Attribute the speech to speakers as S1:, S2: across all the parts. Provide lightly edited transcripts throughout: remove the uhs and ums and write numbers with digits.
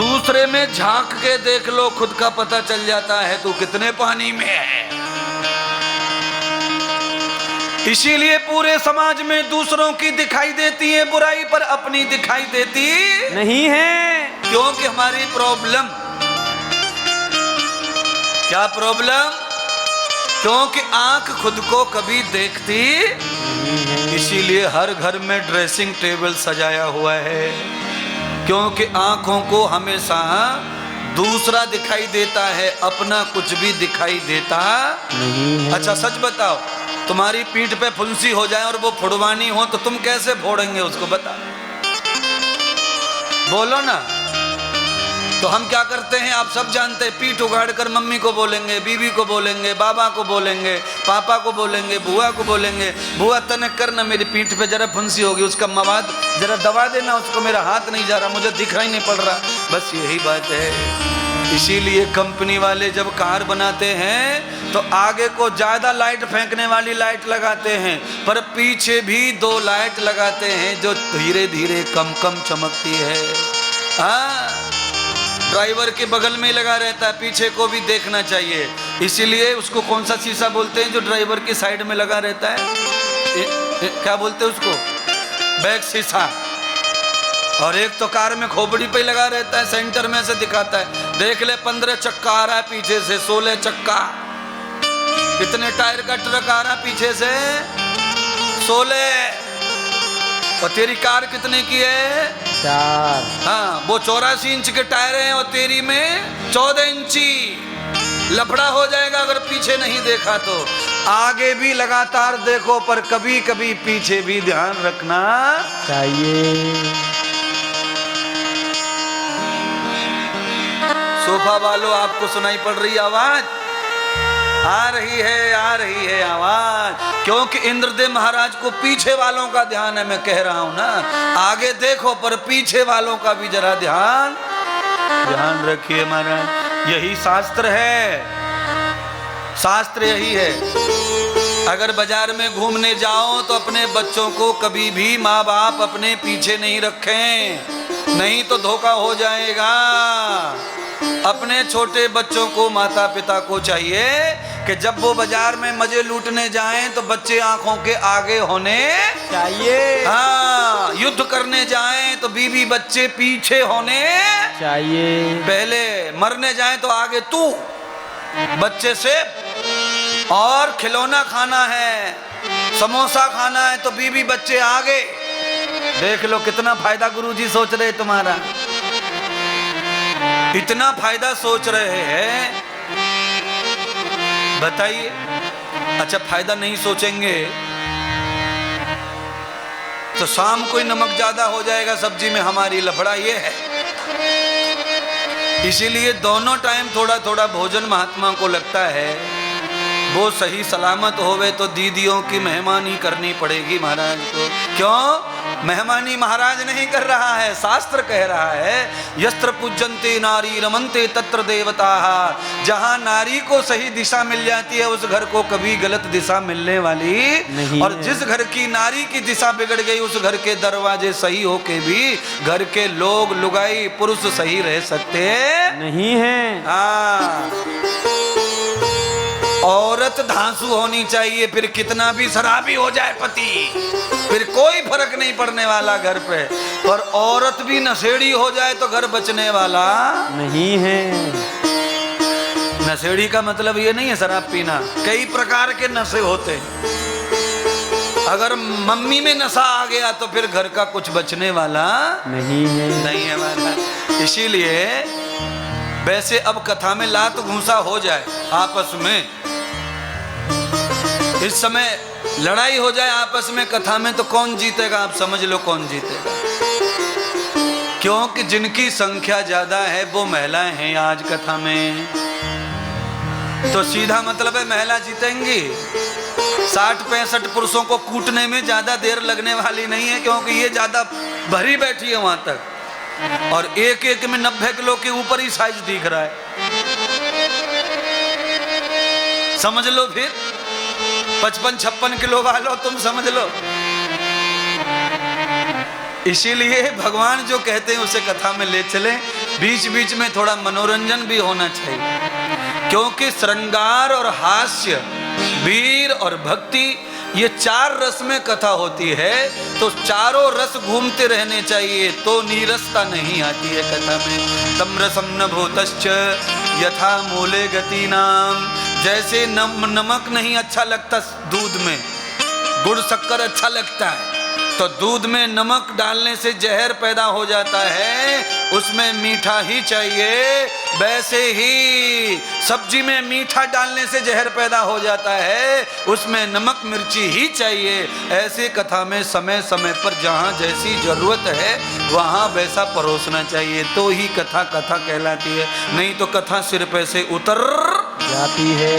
S1: दूसरे में झांक के देख लो, खुद का पता चल जाता है तू कितने पानी में है। इसीलिए पूरे समाज में दूसरों की दिखाई देती है बुराई, पर अपनी दिखाई देती
S2: नहीं है।
S1: क्योंकि हमारी प्रॉब्लम क्या प्रॉब्लम? क्योंकि आंख खुद को कभी देखती, इसीलिए हर घर में ड्रेसिंग टेबल सजाया हुआ है, क्योंकि आंखों को हमेशा दूसरा दिखाई देता है, अपना कुछ भी दिखाई देता
S2: नहीं है।
S1: अच्छा सच बताओ, तुम्हारी पीठ पे फुंसी हो जाए और वो फुड़वानी हो तो तुम कैसे फोड़ेंगे उसको? बता, बोलो ना। तो हम क्या करते हैं आप सब जानते हैं, पीठ उगाड़ कर मम्मी को बोलेंगे, बीवी को बोलेंगे, बाबा को बोलेंगे, पापा को बोलेंगे, बुआ को बोलेंगे, बुआ तनक करना मेरी पीठ पे जरा फुंसी होगी, उसका मवाद जरा दवा देना उसको, मेरा हाथ नहीं जा रहा, मुझे दिखाई नहीं पड़ रहा। बस यही बात है। इसीलिए कंपनी वाले जब कार बनाते हैं तो आगे को ज्यादा लाइट फेंकने वाली लाइट लगाते हैं, पर पीछे भी 2 लाइट लगाते हैं जो धीरे धीरे कम कम चमकती है। हाँ, ड्राइवर के बगल में लगा रहता है, पीछे को भी देखना चाहिए। इसीलिए उसको कौन सा शीशा बोलते हैं जो ड्राइवर की साइड में लगा रहता है? क्या बोलते हैं उसको? बैक शीशा। और एक तो कार में खोपड़ी पे लगा रहता है, सेंटर में से दिखाता है, देख ले 15 चक्का आ रहा है पीछे से, 16 चक्का। कितने टायर का ट्रक आ रहा है पीछे से? 16। और तेरी कार कितने की है?
S2: 4।
S1: हाँ, वो 84 इंच के टायर हैं और तेरी में 14 इंची। लफड़ा हो जाएगा अगर पीछे नहीं देखा तो। आगे भी लगातार देखो, पर कभी कभी पीछे भी ध्यान रखना
S2: चाहिए।
S1: सोफा वालों, आपको सुनाई पड़ रही आवाज? आ रही है आवाज, क्योंकि इंद्रदेव महाराज को पीछे वालों का ध्यान है। मैं कह रहा हूं ना, आगे देखो पर पीछे वालों का भी जरा ध्यान रखिए महाराज। यही शास्त्र है, शास्त्र यही है। अगर बाजार में घूमने जाओ तो अपने बच्चों को कभी भी माँ बाप अपने पीछे नहीं रखें, नहीं तो धोखा हो जाएगा। अपने छोटे बच्चों को, माता पिता को चाहिए कि जब वो बाजार में मजे लूटने जाएं तो बच्चे आंखों के आगे होने
S2: चाहिए।
S1: हाँ, युद्ध करने जाएं तो बीवी बच्चे पीछे होने
S2: चाहिए।
S1: पहले मरने जाएं तो आगे तू बच्चे से। और खिलौना खाना है, समोसा खाना है तो बीवी बच्चे आगे। देख लो कितना फायदा गुरुजी सोच रहे तुम्हारा, इतना फायदा सोच रहे हैं। बताइए, अच्छा फायदा नहीं सोचेंगे तो शाम को ही नमक ज्यादा हो जाएगा सब्जी में हमारी, लफड़ा ये है। इसीलिए दोनों टाइम थोड़ा थोड़ा भोजन महात्मा को लगता है। वो सही सलामत होवे तो दीदियों की मेहमानी करनी पड़ेगी महाराज को। क्यों? मेहमानी महाराज नहीं कर रहा है, शास्त्र कह रहा है, यस्त्र पूजन्ते नारी रमन्ते तत्र देवताः। जहां नारी को सही दिशा मिल जाती है उस घर को कभी गलत दिशा मिलने वाली नहीं। और जिस घर की नारी की दिशा बिगड़ गई उस घर के दरवाजे सही होके भी घर के लोग, लुगाई, पुरुष सही रह सकते
S2: नहीं है।
S1: हाँ, औरत धांसू होनी चाहिए, फिर कितना भी शराबी हो जाए पति, फिर कोई फर्क नहीं पड़ने वाला घर पे। और औरत भी नशेड़ी हो जाए तो घर बचने वाला
S2: नहीं है।
S1: नशेड़ी का मतलब ये नहीं है शराब पीना, कई प्रकार के नशे होते हैं। अगर मम्मी में नशा आ गया तो फिर घर का कुछ बचने वाला
S2: नहीं है
S1: महाराज। इसीलिए वैसे अब कथा में लात घूंसा हो जाए आपस में, इस समय लड़ाई हो जाए आपस में कथा में, तो कौन जीतेगा? आप समझ लो कौन जीतेगा। क्योंकि जिनकी संख्या ज्यादा है वो महिलाएं हैं आज कथा में, तो सीधा मतलब है महिला जीतेंगी। 60-65 पुरुषों को कूटने में ज्यादा देर लगने वाली नहीं है, क्योंकि ये ज्यादा भरी बैठी है वहां तक, और एक एक में 90 किलो के ऊपर ही साइज दिख रहा है। समझ लो फिर 55-56 किलो वालों तुम समझ लो। इसीलिए भगवान जो कहते हैं उसे कथा में ले चलें। बीच बीच में थोड़ा मनोरंजन भी होना चाहिए, क्योंकि श्रृंगार और हास्य, वीर और भक्ति, ये 4 रस में कथा होती है। तो चारों रस घूमते रहने चाहिए, तो नीरसता नहीं आती है कथा में। तम रसम न भूतश्च यथा मूले गति नाम। जैसे नमक नहीं अच्छा लगता दूध में, गुड़ शक्कर अच्छा लगता है, तो दूध में नमक डालने से जहर पैदा हो जाता है, उसमें मीठा ही चाहिए। वैसे ही सब्जी में मीठा डालने से जहर पैदा हो जाता है, उसमें नमक मिर्ची ही चाहिए। ऐसे कथा में समय समय पर जहाँ जैसी जरूरत है वहाँ वैसा परोसना चाहिए, तो ही कथा कथा कहलाती है। नहीं तो कथा सिर पे से उतर
S2: जाती है।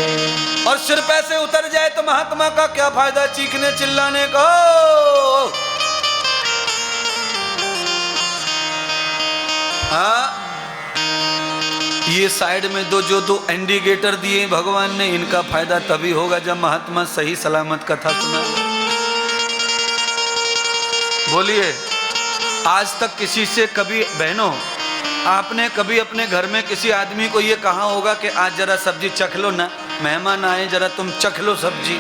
S1: और सिर पे से उतर जाए तो महात्मा का क्या फायदा चीखने चिल्लाने का। हाँ, ये साइड में दो इंडिकेटर दिए भगवान ने, इनका फायदा तभी होगा जब महात्मा सही सलामत कथा सुना। बोलिए, आज तक किसी से कभी बहनों आपने कभी अपने घर में किसी आदमी को ये कहा होगा कि आज जरा सब्जी चख लो ना, मेहमान आए जरा तुम चख लो सब्जी।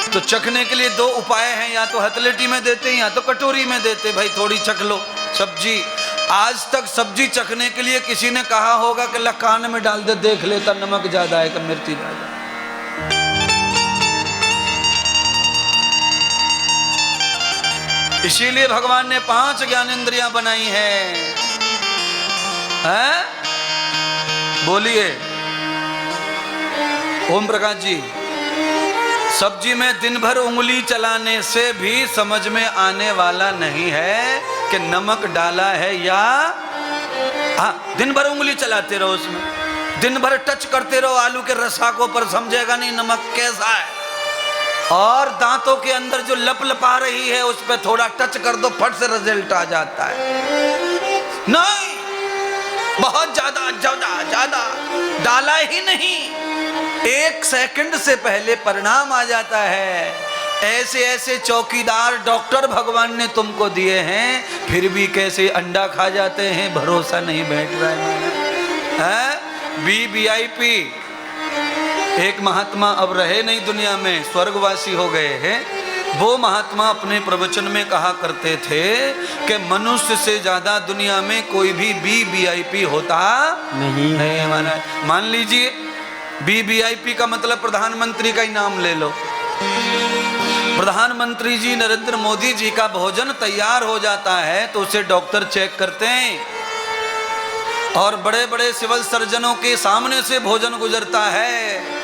S1: तो चखने के लिए 2 उपाय हैं, या तो हथेली में देते या तो कटोरी में देते, भाई थोड़ी चख लो सब्जी। आज तक सब्जी चखने के लिए किसी ने कहा होगा कि ला कान में डाल दे, देख लेता नमक ज्यादा है कि मिर्ची ज्यादा। इसीलिए भगवान ने 5 ज्ञानेंद्रियां बनाई हैं। बोलिए ओम प्रकाश जी, सब्जी में दिन भर उंगली चलाने से भी समझ में आने वाला नहीं है कि नमक डाला है या, हाँ दिन भर उंगली चलाते रहो उसमें, दिन भर टच करते रहो आलू के रसा को, पर समझेगा नहीं नमक कैसा है। और दांतों के अंदर जो लपलपा रही है उस पर थोड़ा टच कर दो, फट से रिजल्ट आ जाता है। नहीं, बहुत ज्यादा ज्यादा ज्यादा डाला ही नहीं, 1 सेकंड से पहले परिणाम आ जाता है। ऐसे ऐसे चौकीदार डॉक्टर भगवान ने तुमको दिए हैं, फिर भी कैसे अंडा खा जाते हैं, भरोसा नहीं बैठ रहा है। VIP एक महात्मा अब रहे नहीं दुनिया में, स्वर्गवासी हो गए हैं। वो महात्मा अपने प्रवचन में कहा करते थे कि मनुष्य से ज्यादा दुनिया में कोई भी VIP होता नहीं है। मान लीजिए VIP का मतलब प्रधानमंत्री का ही नाम ले लो। प्रधानमंत्री जी नरेंद्र मोदी जी का भोजन तैयार हो जाता है तो उसे डॉक्टर चेक करते हैं, और बड़े बड़े सिविल सर्जनों के सामने से भोजन गुजरता है।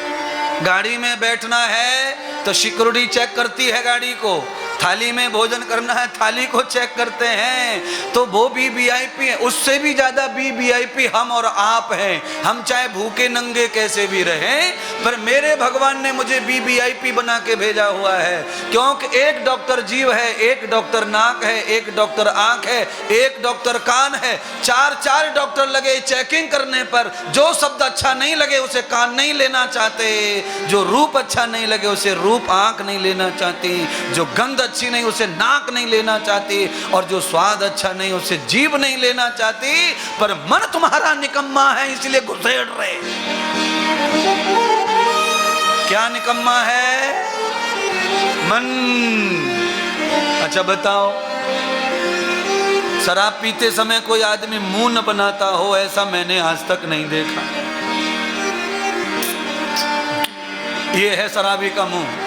S1: गाड़ी में बैठना है तो सिक्योरिटी चेक करती है गाड़ी को, थाली में भोजन करना है थाली को चेक करते हैं। तो वो भी VIP है, उससे भी ज्यादा VIP हम और आप हैं। हम चाहे भूखे नंगे कैसे भी रहें, पर मेरे भगवान ने मुझे VIP बना के भेजा हुआ है, क्योंकि एक डॉक्टर जीव है, एक डॉक्टर नाक है, एक डॉक्टर आंख है, एक डॉक्टर कान है, 4 डॉक्टर लगे चेकिंग करने पर। जो शब्द अच्छा नहीं लगे उसे कान नहीं लेना चाहते, जो रूप अच्छा नहीं लगे उसे रूप आंख नहीं लेना चाहती, जो गंध अच्छी नहीं उसे नाक नहीं लेना चाहती, और जो स्वाद अच्छा नहीं उसे जीभ नहीं लेना चाहती। पर मन तुम्हारा निकम्मा है इसलिए घुसेड़ रहे। क्या निकम्मा है? मन। अच्छा बताओ, शराब पीते समय कोई आदमी मुंह न बनाता हो, ऐसा मैंने आज तक नहीं देखा। ये है शराबी का मुंह।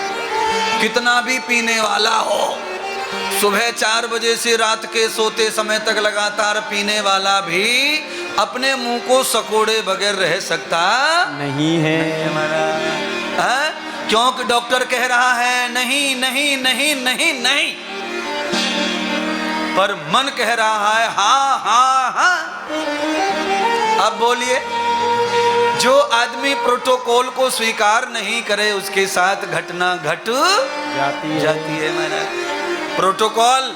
S1: कितना भी पीने वाला हो, सुबह 4 बजे से रात के सोते समय तक लगातार पीने वाला भी अपने मुंह को सकोड़े बगैर रह सकता
S2: नहीं है
S1: हमारा। क्योंकि डॉक्टर कह रहा है नहीं नहीं नहीं नहीं नहीं, पर मन कह रहा है हाँ हाँ हाँ। अब बोलिए, जो आदमी प्रोटोकॉल को स्वीकार नहीं करे उसके साथ घटना घट जाती है। मैंने प्रोटोकॉल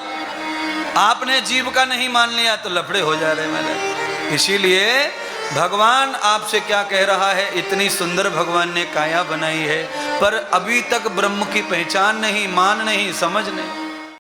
S1: आपने जीव का नहीं मान लिया तो लफड़े हो जा रहे मैंने। इसीलिए भगवान आपसे क्या कह रहा है, इतनी सुंदर भगवान ने काया बनाई है, पर अभी तक ब्रह्म की पहचान नहीं, मान नहीं, समझ नहीं।